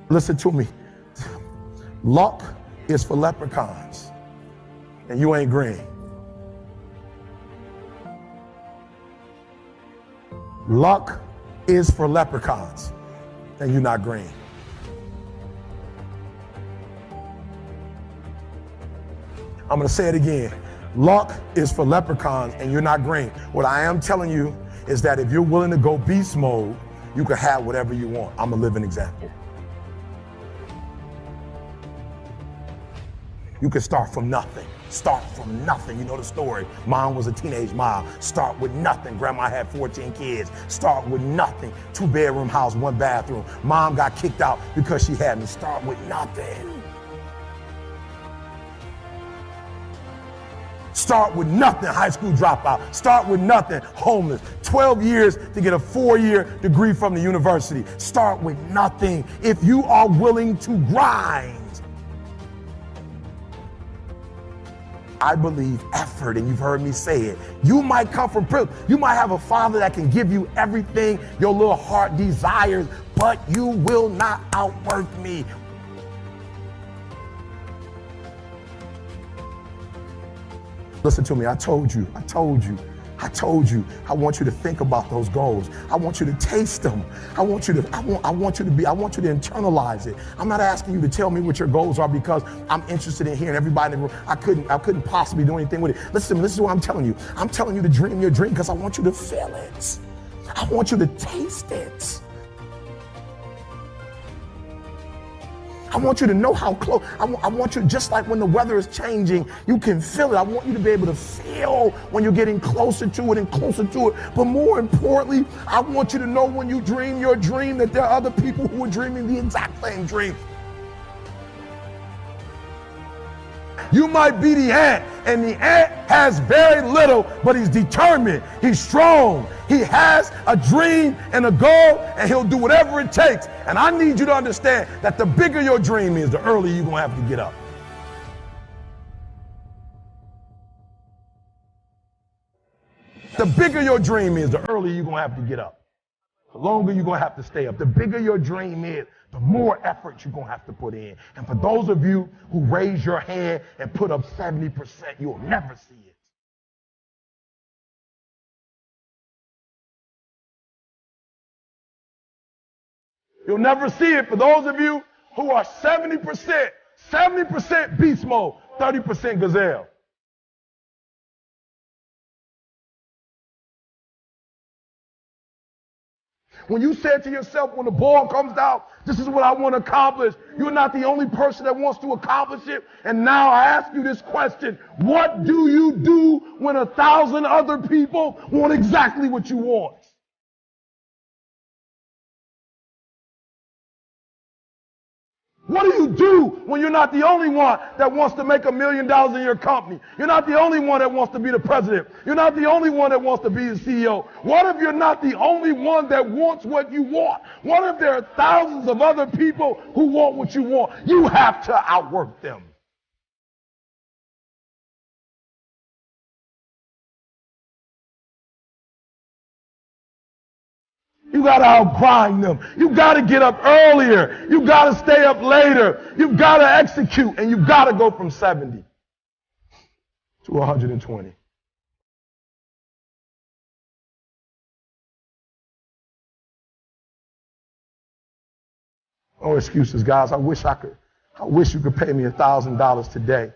Listen to me. Luck is for leprechauns, and you ain't green. Luck is for leprechauns, and you're not green. I'm gonna say it again. Luck is for leprechauns, and you're not green. What I am telling you is that if you're willing to go beast mode, you can have whatever you want. I'm a living example. You can start from nothing. Start from nothing. You know the story. Mom was a teenage mom. Start with nothing. Grandma had 14 kids. Start with nothing. 2-bedroom house, 1 bathroom. Mom got kicked out because she had me. Start with nothing. Start with nothing, high school dropout. Start with nothing, homeless. 12 years to get a 4-year degree from the university. Start with nothing if you are willing to grind. I believe effort, and you've heard me say it. You might come from privilege. You might have a father that can give you everything your little heart desires, but you will not outwork me. Listen to me, I told you. I want you to think about those goals. I want you to taste them. I want you to internalize it. I'm not asking you to tell me what your goals are because I'm interested in hearing everybody in the room. I couldn't possibly do anything with it. Listen to me, this is what I'm telling you. I'm telling you to dream your dream because I want you to feel it. I want you to taste it. I want you to know how close. I want you, just like when the weather is changing, you can feel it. I want you to be able to feel when you're getting closer to it and closer to it. But more importantly, I want you to know when you dream your dream that there are other people who are dreaming the exact same dream. You might be the ant, and the ant has very little, but he's determined, he's strong, he has a dream and a goal, and he'll do whatever it takes. And I need you to understand that the bigger your dream is, the earlier you're gonna have to get up. The bigger your dream is, the earlier you're gonna have to get up. The longer you're gonna have to stay up. The bigger your dream is, the more effort you're gonna have to put in. And for those of you who raise your hand and put up 70%, you'll never see it. You'll never see it. For those of you who are 70% beast mode, 30% gazelle. When you said to yourself, when the ball comes out, this is what I want to accomplish, you're not the only person that wants to accomplish it. And now I ask you this question: what do you do when 1,000 other people want exactly what you want? What do you do when you're not the only one that wants to make $1 million in your company? You're not the only one that wants to be the president. You're not the only one that wants to be the CEO. What if you're not the only one that wants what you want? What if there are thousands of other people who want what you want? You have to outwork them. You got to outgrind them. You got to get up earlier. You got to stay up later. You got to execute, and you got to go from 70 to 120. No excuses, guys. I wish you could pay me $1,000 today.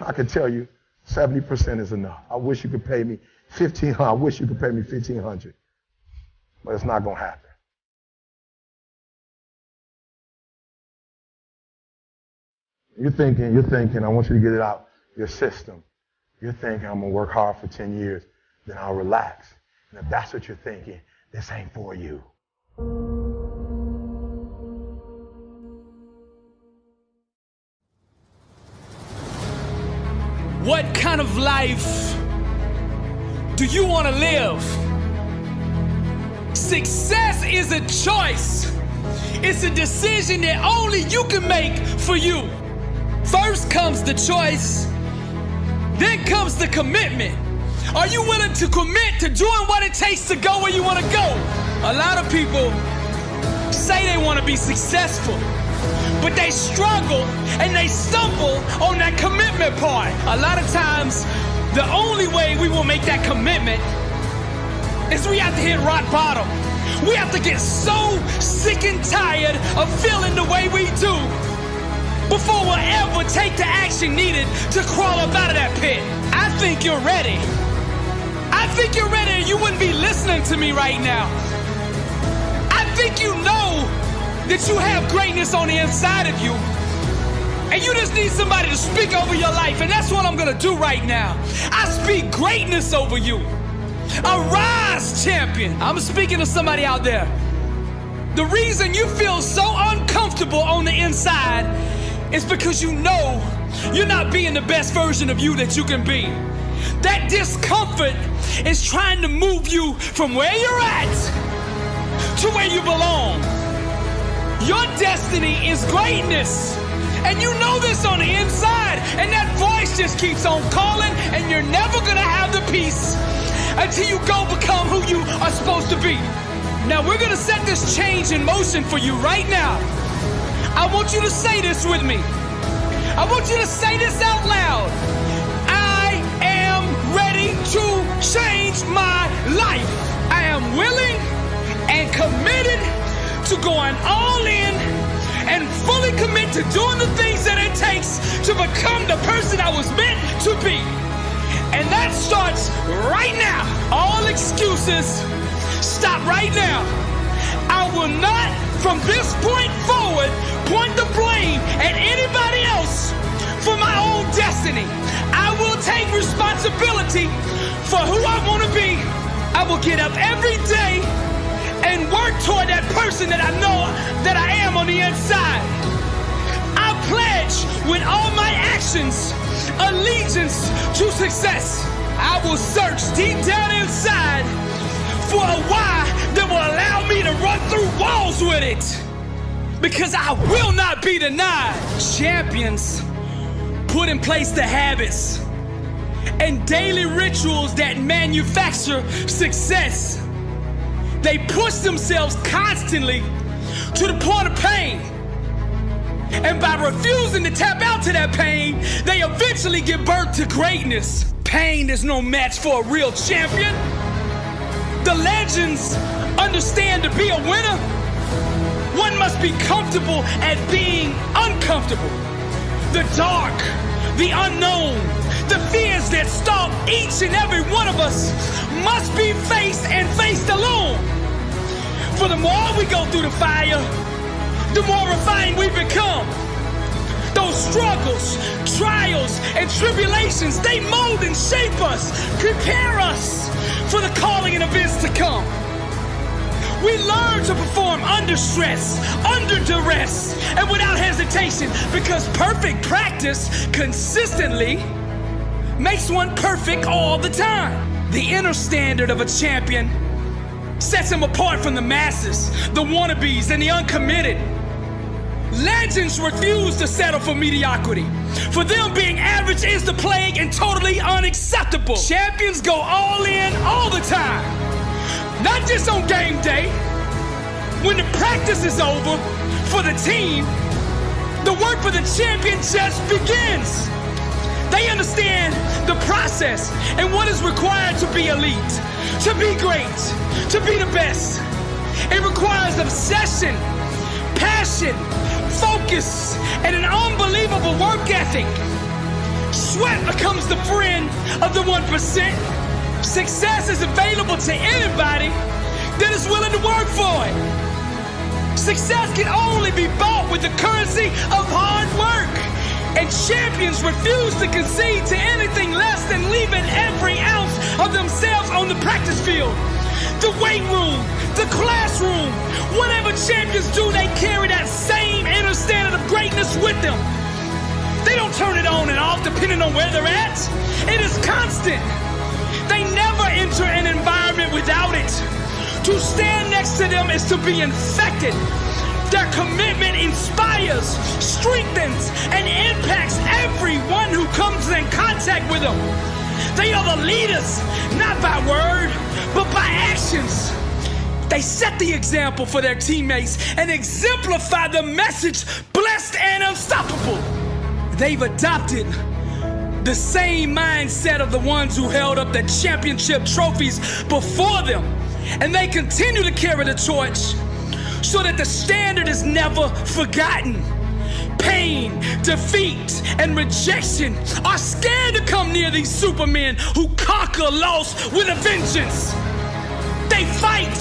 I could tell you 70% is enough. I wish you could pay me $1,500. I wish you could pay me $1,500. But it's not going to happen. You're thinking, I want you to get it out your system. You're thinking, I'm going to work hard for 10 years, then I'll relax. And if that's what you're thinking, this ain't for you. What kind of life do you want to live? Success is a choice. It's a decision that only you can make for you. First comes the choice, then comes the commitment. Are you willing to commit to doing what it takes to go where you want to go? A lot of people say they want to be successful, but they struggle and they stumble on that commitment part. A lot of times, the only way we will make that commitment is we have to hit rock bottom. We have to get so sick and tired of feeling the way we do before we'll ever take the action needed to crawl up out of that pit. I think you're ready. I think you're ready, or you wouldn't be listening to me right now. I think you know that you have greatness on the inside of you, and you just need somebody to speak over your life, and that's what I'm gonna do right now. I speak greatness over you. Arise, champion. I'm speaking to somebody out there. The reason you feel so uncomfortable on the inside is because you know you're not being the best version of you that you can be. That discomfort is trying to move you from where you're at to where you belong. Your destiny is greatness, and you know this on the inside, and that voice just keeps on calling, and you're never gonna have the peace until you go become who you are supposed to be. Now we're gonna set this change in motion for you right now. I want you to say this with me. I want you to say this out loud. I am ready to change my life. I am willing and committed to going all in and fully commit to doing the things that it takes to become the person I was meant to be. And that starts right now. All excuses, stop right now. I will not, from this point forward, point the blame at anybody else for my own destiny. I will take responsibility for who I want to be. I will get up every day and work toward that person that I know that I am on the inside. I pledge with all my actions allegiance to success. I will search deep down inside for a why that will allow me to run through walls with it, because I will not be denied. Champions put in place the habits and daily rituals that manufacture success. They push themselves constantly to the point of pain. And by refusing to tap out to that pain, they eventually get burnt to greatness. Pain is no match for a real champion. The legends understand to be a winner, one must be comfortable at being uncomfortable. The dark, the unknown, the fears that stalk each and every one of us must be faced and faced alone. For the more we go through the fire, the more refined we become. Those struggles, trials, and tribulations, they mold and shape us, prepare us for the calling and events to come. We learn to perform under stress, under duress, and without hesitation, because perfect practice consistently makes one perfect all the time. The inner standard of a champion sets him apart from the masses, the wannabes, and the uncommitted. Legends refuse to settle for mediocrity. For them, being average is the plague and totally unacceptable. Champions go all in all the time. Not just on game day. When the practice is over for the team, the work for the champion just begins. They understand the process and what is required to be elite, to be great, to be the best. It requires obsession, passion, focus, and an unbelievable work ethic. Sweat becomes the friend of the 1%. Success is available to anybody that is willing to work for it. Success can only be bought with the currency of hard work. And champions refuse to concede to anything less than leaving every ounce of themselves on the practice field. The weight room, the classroom, whatever champions do, they carry that same inner standard of greatness with them. They don't turn it on and off depending on where they're at. It is constant. They never enter an environment without it. To stand next to them is to be infected. Their commitment inspires, strengthens, and impacts everyone who comes in contact with them. They are the leaders, not by word, but by actions. They set the example for their teammates and exemplify the message, blessed and unstoppable. They've adopted the same mindset of the ones who held up the championship trophies before them. And they continue to carry the torch so that the standard is never forgotten. Pain, defeat, and rejection are scared to come near these supermen who conquer loss with a vengeance. They fight,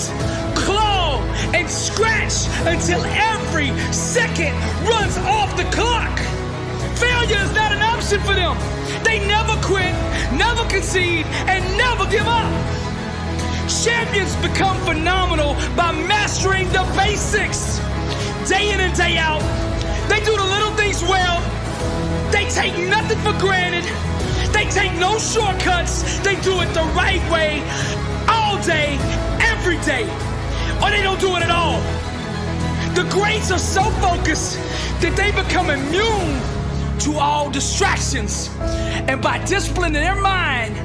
claw, and scratch until every second runs off the clock. Failure is not an option for them. They never quit, never concede, and never give up. Champions become phenomenal by mastering the basics. Day in and day out, they do the little things well. They take nothing for granted. They take no shortcuts. They do it the right way, all day, every day, or they don't do it at all. The greats are so focused that they become immune to all distractions. And by disciplining their mind,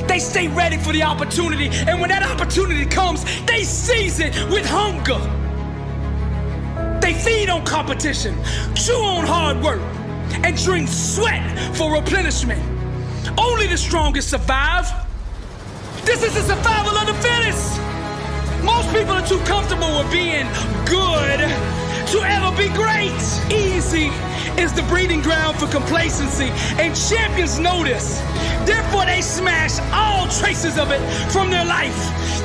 they stay ready for the opportunity. And when that opportunity comes, they seize it with hunger. They feed on competition, chew on hard work, and drink sweat for replenishment. Only the strongest survive. This is the survival of the fittest. Most people are too comfortable with being good to ever be great. Easy is the breeding ground for complacency, and champions know this. Therefore, they smash all traces of it from their life.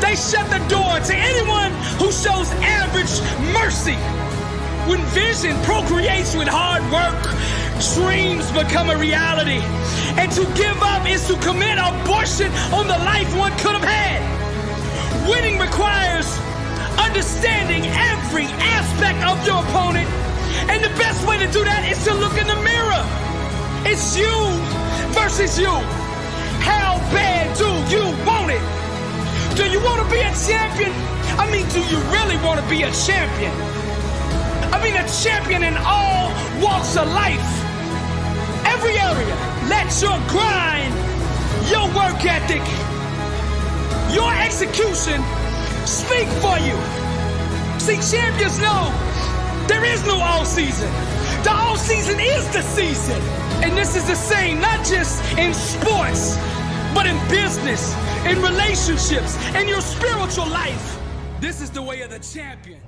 They shut the door to anyone who shows average mercy. When vision procreates with hard work, dreams become a reality. And to give up is to commit abortion on the life one could have had. Winning requires understanding every aspect of your opponent. And the best way to do that is to look in the mirror. It's you versus you. How bad do you want it? Do you want to be a champion? I mean, do you really want to be a champion? I mean, a champion in all walks of life. Every area. Let your grind, your work ethic, your execution speak for you. See, champions know there is no all season. The all season is the season. And this is the same, not just in sports, but in business, in relationships, in your spiritual life. This is the way of the champion.